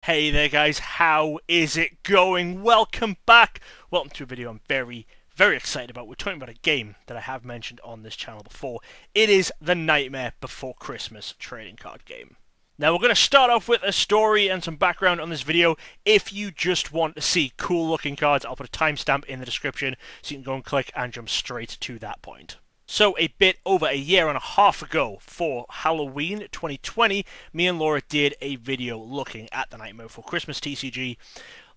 Hey there guys, how is it going? Welcome back! Welcome to a video I'm very excited about. We're talking about a game that I have mentioned on this channel before. It is the Nightmare Before Christmas trading card game. Now we're going to start off with a story and some background on this video. If you just want to see cool looking cards, I'll put a timestamp in the description so you can go and click and jump straight to that point. So a bit over a year and a half ago, for Halloween 2020, me and Laura did a video looking at the Nightmare Before Christmas TCG.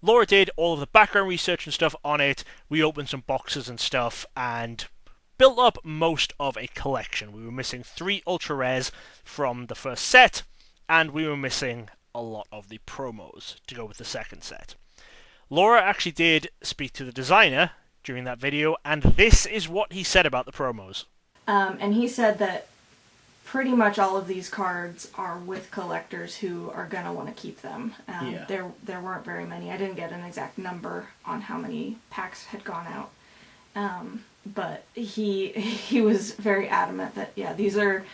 Laura did all of the background research and stuff on it. We opened some boxes and stuff and built up most of a collection. We were missing 3 ultra rares from the first set, and we were missing a lot of the promos to go with the second set. Laura actually did speak to the designer during that video, and this is what he said about the promos. And he said that pretty much all of these cards are with collectors who are going to want to keep them. Yeah. There weren't very many. I didn't get an exact number on how many packs had gone out. But he was very adamant that, yeah, these are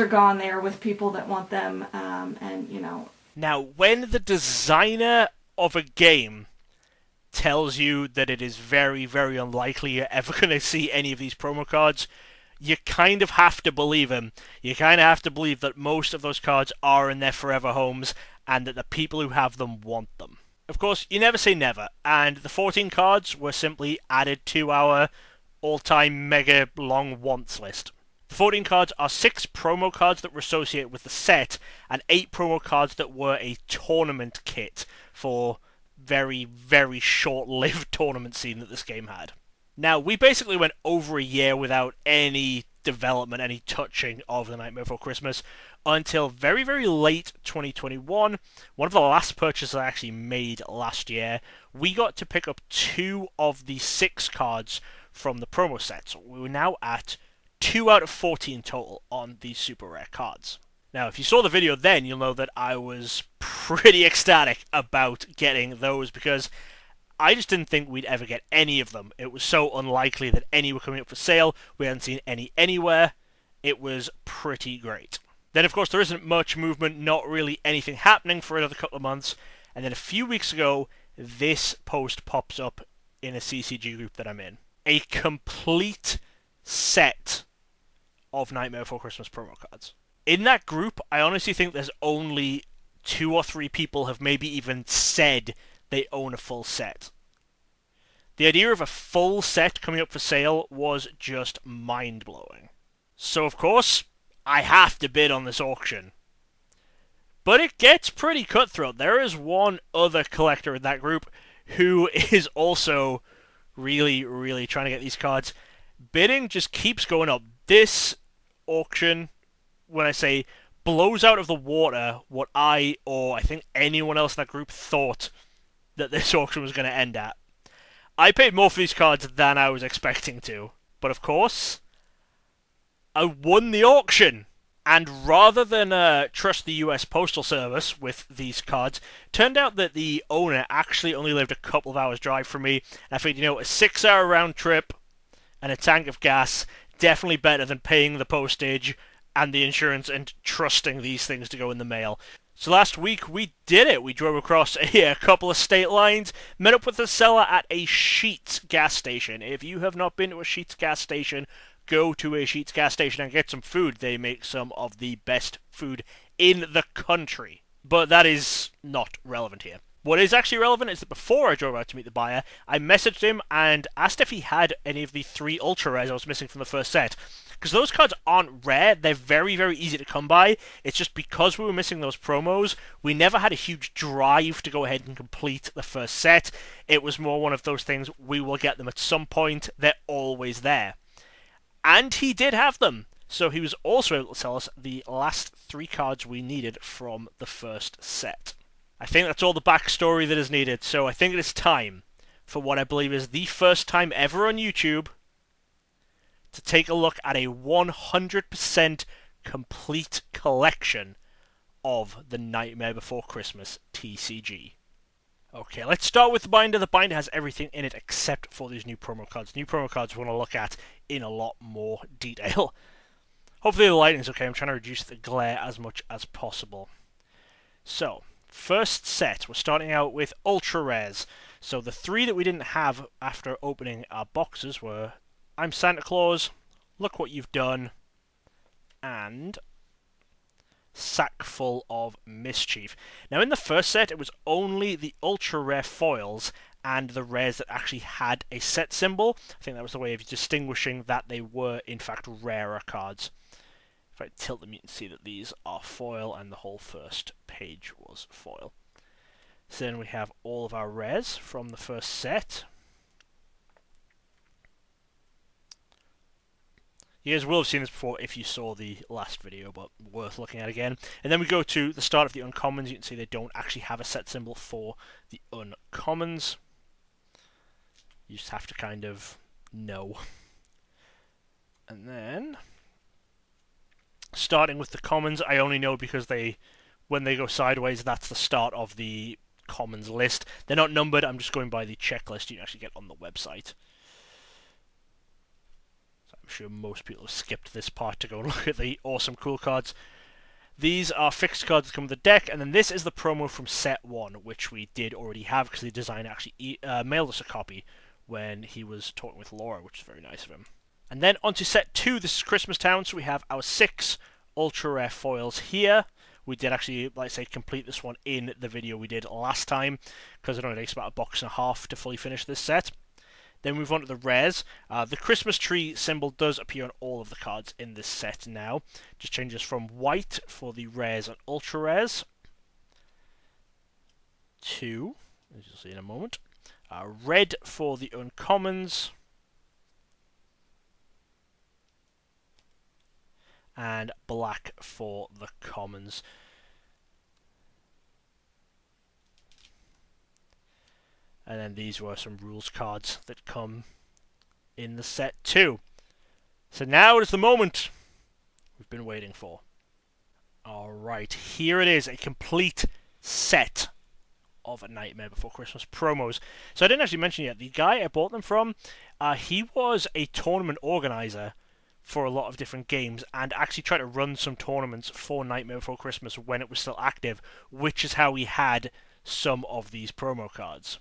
gone. They are with people that want them, and, you know. Now, when the designer of a game tells you that it is very unlikely you're ever going to see any of these promo cards, you kind of have to believe him. You kind of have to believe that most of those cards are in their forever homes and that the people who have them want them. Of course, you never say never, and the 14 cards were simply added to our all-time mega long wants list. The 14 cards are 6 promo cards that were associated with the set and 8 promo cards that were a tournament kit for very short-lived tournament scene that this game had. Now, we basically went over a year without any development, any touching of the Nightmare Before Christmas until very late 2021. One of the last purchases I actually made last year, we got to pick up 2 of the 6 cards from the promo set. So we were now at 2 out of 14 total on these super rare cards. Now, if you saw the video then, you'll know that I was pretty ecstatic about getting those because I just didn't think we'd ever get any of them. It was so unlikely that any were coming up for sale. We hadn't seen any anywhere. It was pretty great. Then, of course, there isn't much movement, not really anything happening for another couple of months. And then a few weeks ago, this post pops up in a CCG group that I'm in. A complete set of Nightmare Before Christmas promo cards. In that group, I honestly think there's only 2 or 3 people have maybe even said they own a full set. The idea of a full set coming up for sale was just mind-blowing. So, of course, I have to bid on this auction. But it gets pretty cutthroat. There is one other collector in that group who is also really trying to get these cards. Bidding just keeps going up. This auction, when I say blows out of the water what I think anyone else in that group thought that this auction was going to end at. I paid more for these cards than I was expecting to, but of course, I won the auction. And rather than trust the US Postal Service with these cards, turned out that the owner actually only lived a couple of hours drive from me. And I figured, a 6-hour round trip and a tank of gas, definitely better than paying the postage and the insurance and trusting these things to go in the mail. So last week we did it. We drove across a couple of state lines, met up with the seller at a Sheetz gas station. If you have not been to a Sheetz gas station, go to a Sheetz gas station and get some food. They make some of the best food in the country. But that is not relevant here. What is actually relevant is that before I drove out to meet the buyer, I messaged him and asked if he had any of the 3 ultra rares I was missing from the first set. Because those cards aren't rare, they're very easy to come by. It's just because we were missing those promos, we never had a huge drive to go ahead and complete the first set. It was more one of those things, we will get them at some point, they're always there. And he did have them. So he was also able to tell us the last 3 cards we needed from the first set. I think that's all the backstory that is needed, so I think it is time for what I believe is the first time ever on YouTube to take a look at a 100% complete collection of the Nightmare Before Christmas TCG. Okay, let's start with the binder. The binder has everything in it except for these new promo cards. New promo cards we want to look at in a lot more detail. Hopefully the lighting's okay. I'm trying to reduce the glare as much as possible. So, first set, we're starting out with Ultra Rares. So the three that we didn't have after opening our boxes were I'm Santa Claus, Look What You've Done, and Sack Full of Mischief. Now in the first set, it was only the ultra rare foils and the rares that actually had a set symbol. I think that was the way of distinguishing that they were in fact rarer cards. If I tilt them, you can see that these are foil and the whole first page was foil. So then we have all of our rares from the first set. You guys will have seen this before if you saw the last video, but worth looking at again. And then we go to the start of the uncommons. You can see they don't actually have a set symbol for the uncommons. You just have to kind of know. And then, starting with the commons, I only know because when they go sideways, that's the start of the commons list. They're not numbered, I'm just going by the checklist you can actually get on the website. I'm sure most people have skipped this part to go and look at the awesome cool cards. These are fixed cards that come with the deck, and then this is the promo from set 1, which we did already have because the designer actually mailed us a copy when he was talking with Laura, which is very nice of him. And then onto set 2, this is Christmas Town, so we have our 6 ultra rare foils here. We did actually, like I say, complete this one in the video we did last time, because it only takes about a box and a half to fully finish this set. Then move on to the rares. The Christmas tree symbol does appear on all of the cards in this set now. Just changes from white for the rares and ultra rares to, as you'll see in a moment, red for the uncommons, and black for the commons. And then these were some rules cards that come in the set too. So now is the moment we've been waiting for. Alright, here it is, a complete set of A Nightmare Before Christmas promos. So I didn't actually mention yet, the guy I bought them from, he was a tournament organizer for a lot of different games and actually tried to run some tournaments for Nightmare Before Christmas when it was still active, which is how he had some of these promo cards.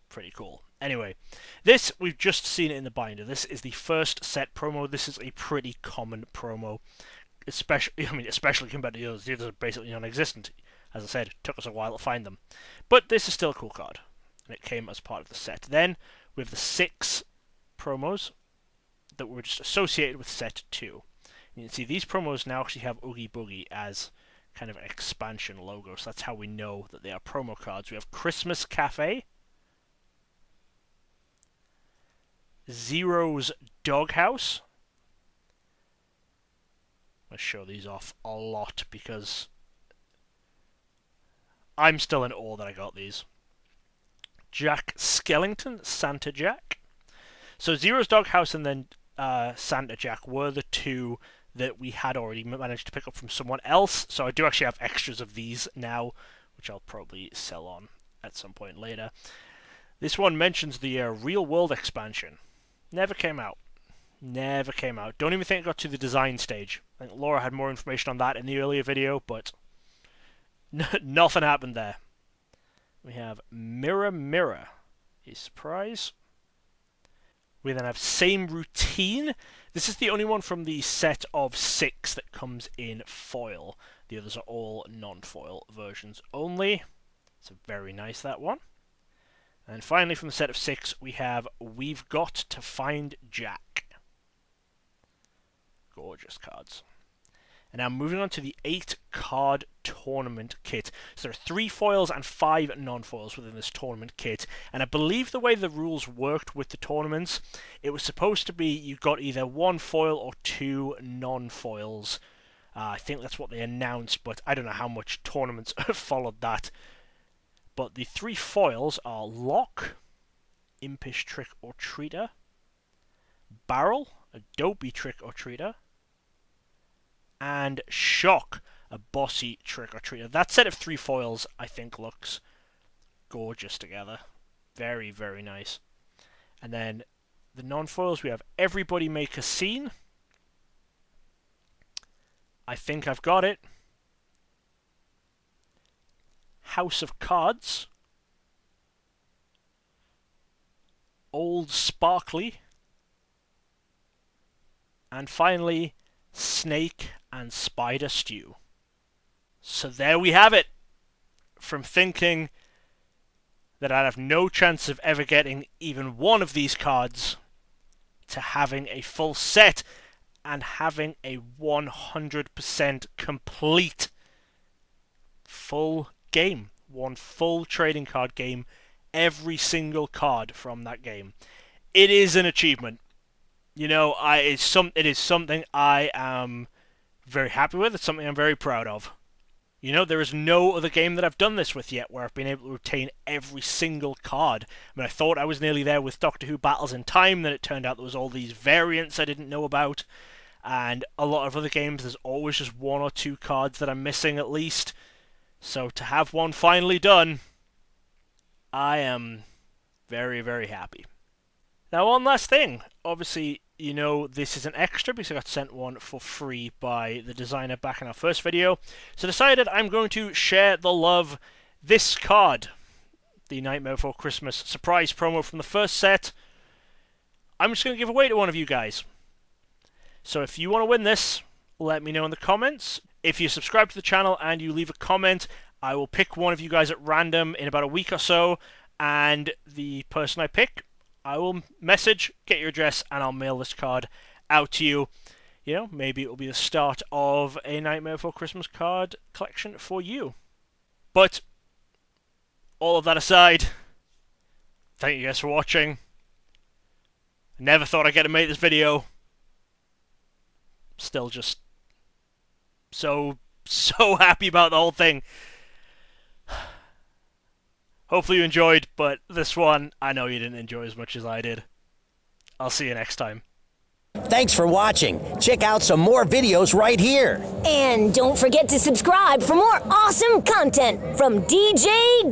Pretty cool. Anyway, this, we've just seen it in the binder. This is the first set promo. This is a pretty common promo, especially compared to the others. The others are basically non-existent. As I said, it took us a while to find them. But this is still a cool card, and it came as part of the set. Then, we have the 6 promos that were just associated with set 2. And you can see these promos now actually have Oogie Boogie as kind of an expansion logo, so that's how we know that they are promo cards. We have Christmas Cafe, Zero's Doghouse. I'll show these off a lot because I'm still in awe that I got these. Jack Skellington, Santa Jack. So Zero's Doghouse and then Santa Jack were the 2 that we had already managed to pick up from someone else. So I do actually have extras of these now, which I'll probably sell on at some point later. This one mentions the Real World expansion. Never came out. Never came out. Don't even think it got to the design stage. I think Laura had more information on that in the earlier video, but nothing happened there. We have Mirror Mirror. A surprise. We then have Same Routine. This is the only one from the set of 6 that comes in foil. The others are all non-foil versions only. So very nice, that one. And finally, from the set of 6, we have We've Got to Find Jack. Gorgeous cards. And now moving on to the 8-card tournament kit. So there are 3 foils and 5 non-foils within this tournament kit. And I believe the way the rules worked with the tournaments, it was supposed to be you got either 1 foil or 2 non-foils. I think that's what they announced, but I don't know how much tournaments followed that. But the 3 foils are Lock, Impish Trick or Treater, Barrel, a Dopey Trick or Treater, and Shock, a Bossy Trick or Treater. That set of 3 foils, I think, looks gorgeous together. Very, very nice. And then the non-foils, we have Everybody Make a Scene. I think I've got it. House of Cards, Old Sparkly, and finally, Snake and Spider Stew. So there we have it. From thinking that I'd have no chance of ever getting even one of these cards, to having a full set and having a 100% complete full game. One full trading card game, every single card from that game. It is an achievement. You know, it is something I am very happy with. It's something I'm very proud of. You know, there is no other game that I've done this with yet where I've been able to retain every single card. I mean, I thought I was nearly there with Doctor Who Battles in Time, then it turned out there was all these variants I didn't know about, and a lot of other games there's always just one or two cards that I'm missing at least. So to have one finally done, I am very, very happy. Now, one last thing. Obviously, you know, this is an extra because I got sent one for free by the designer back in our first video. So decided I'm going to share the love. This card, the Nightmare Before Christmas surprise promo from the first set, I'm just going to give away to one of you guys. So if you want to win this, let me know in the comments. If you subscribe to the channel and you leave a comment, I will pick one of you guys at random in about a week or so, and the person I pick, I will message, get your address, and I'll mail this card out to you. You know, maybe it will be the start of a Nightmare Before Christmas card collection for you. But, all of that aside, thank you guys for watching. Never thought I'd get to make this video. Still just so happy about the whole thing. Hopefully you enjoyed, but this one, I know you didn't enjoy as much as I did. I'll see you next time. Thanks for watching. Check out some more videos right here. And don't forget to subscribe for more awesome content from DJ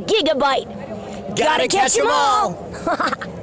Gigabyte. Gotta catch 'em all!